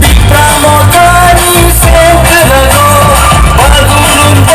Di pramugari sempre lago, pag-ulong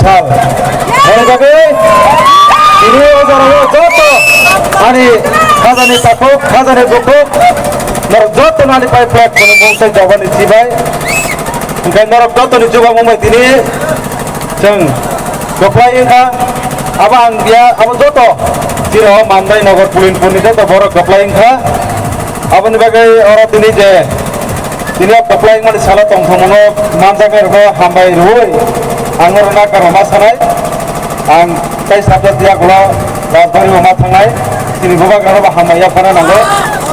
সাল এইভাবে যত আনি খাজানি পাঠক খাজানি গঠক যত নানি পাই প্ল্যাটফর্মে মংসাই दावगानि सिबाय ओंखाय नरक दतनि जुगा मुंबाय दिनै जों गख्लायखा आबा आं गैया आबा जत जेराव मानबाय नगर पुलिनपुरनि जत बर गख्लायखा आबनि बागै अरा दिनै जे दिनै गख्लाय माने साला तंथमनो मानजाबाय रग हामबाय रुय आंनो नाकार मा सानाय आं काय साबजा दियागला राजबारि मा थांनाय दिनै गोबां गाना हामनाया फाना नांगौ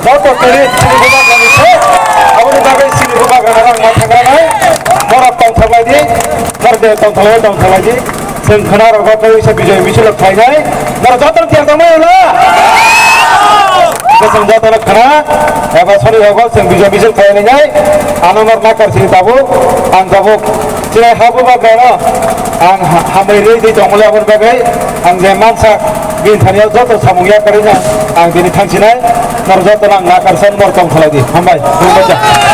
जत तेरि दिनै गोबां गानिसे आबनि बागै दिनै गोबां गाना मा थांनाय बर तंथलायदि मरदे तंथलायदि जों खोना रगखौ इसे बिजय मिसल फायनाय मर जत तियादमैला जों जत खोना एबा सरि हगल जों बिजय मिसल फायनाय आनमर नाकार सिनि दाबो आं दाबो जेरै हाबो बागाना आं हामैरै दै दंलाफोर बागै आं जे मानसा गिनथानियाव जत सामुगिया करिना आं दिनै थांसिनाय मर जत आं नाकारसन मर तंथलायदि हामबाय